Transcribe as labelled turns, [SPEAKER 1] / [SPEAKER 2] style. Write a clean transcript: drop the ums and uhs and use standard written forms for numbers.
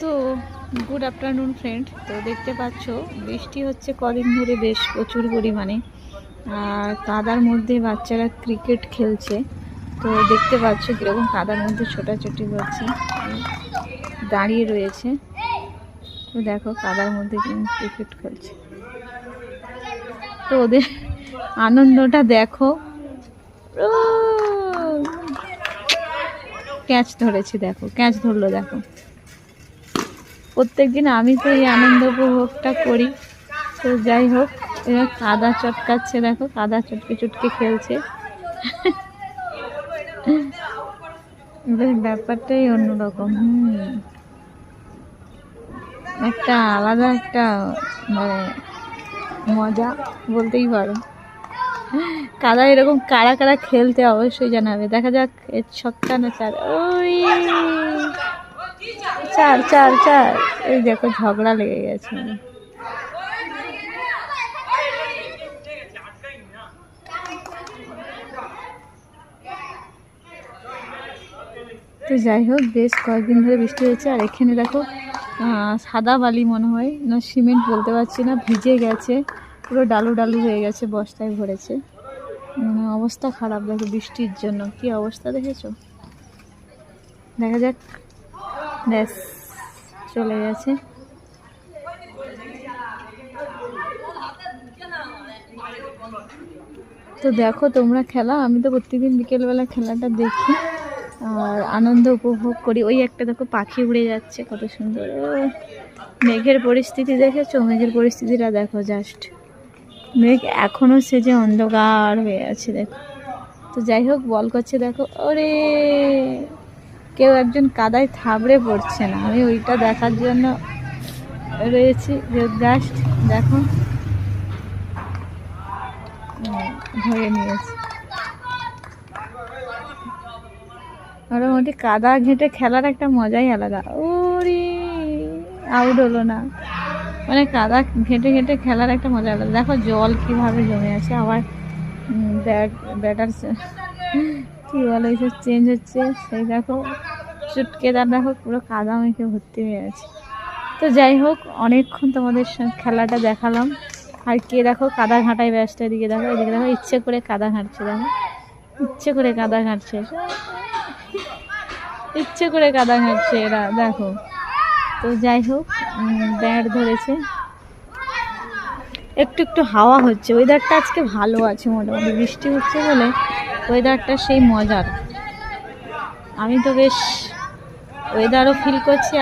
[SPEAKER 1] তো good afternoon friend. তো দেখতে পাচ্ছ বৃষ্টি হচ্ছে কদিন ধরে বেশ প্রচুর পরিমাণে, আর কাদার মধ্যে বাচ্চারা ক্রিকেট খেলছে। তো দেখতে পাচ্ছ কীরকম কাদার মধ্যে ছোটাছুটি করছে, দাঁড়িয়ে রয়েছে। তো দেখো কাদার মধ্যে ক্রিকেট খেলছে, তো ওদের আনন্দটা দেখো। ক্যাচ ধরেছে, দেখো ক্যাচ ধরলো। দেখো প্রত্যেকদিন আমি তো এই আনন্দ উপভোগটা করি। তো যাই হোক, এবার কাদা চটকাচ্ছে, দেখো কাদা চটকে চটকে খেলছে। ব্যাপারটাই অন্যরকম। একটা আলাদা একটা মানে মজা বলতেই পারো। কাদা এরকম কারা কারা খেলতে অবশ্যই জানাবে। দেখা যাক এর ছক্কা না চার। ওই চার চার চার। এই দেখো ঝগড়া লেগে গেছে। তো যাই হোক, বেশ কয়েকদিন ধরে বৃষ্টি হয়েছে। আর এখানে দেখো সাদা বালি মনে হয় না সিমেন্ট বলতে পারছি না, ভিজে গেছে পুরো, ডালু ডালু হয়ে গেছে, বস্তায় ভরেছে। অবস্থা খারাপ দেখো বৃষ্টির জন্য, কি অবস্থা দেখেছো। দেখা যাক, ব্যাস চলে গেছে। তো দেখো তোমরা খেলা, আমি তো প্রত্যেকদিন বিকেলবেলা খেলাটা দেখি আর আনন্দ উপভোগ করি। ওই একটা দেখো পাখি উড়ে যাচ্ছে, কত সুন্দর। মেঘের পরিস্থিতি দেখেছো, মেঘের পরিস্থিতিটা দেখো জাস্ট। মেঘ এখনো সেজে অন্ধকার হয়ে আছে দেখো। তো যাই হোক, বল করছে দেখো। ওরে কেউ একজন কাদায় থাবড়ে পড়ছে না, আমি ওইটা দেখার জন্য রয়েছি। জাস্ট দেখো, ধরে নিয়েছি। মোটামুটি কাদা ঘেঁটে খেলার একটা মজাই আলাদা। ওরে আউট হলো না, মানে কাদা ঘেঁটে ঘেঁটে খেলার একটা মজা আলাদা। দেখো জল কিভাবে জমে আছে, আবার ব্যাটার কি বলে এইসব চেঞ্জ হচ্ছে। সেই দেখো চুটকেদার দেখো পুরো কাদা মেখে ভর্তি হয়ে আছে। তো যাই হোক, অনেকক্ষণ তোমাদের খেলাটা দেখালাম। আর কে দেখো কাদা ঘাঁটায় ব্যস্ত। এদিকে দেখো, এদিকে দেখো ইচ্ছে করে কাদা ঘাঁটছে। দেখো ইচ্ছে করে কাদা ঘাঁটছে, ইচ্ছে করে কাদা ঘাঁটছে এরা, দেখো। তো যাই হোক, ব্যাট ধরেছে, একটু একটু হাওয়া হচ্ছে। ওয়েদারটা আজকে ভালো আছে, মোটামুটি বৃষ্টি হচ্ছে বলে ওয়েদারটা সেই মজার। আমি তো বেশ ওয়েদারও ফিল করছি।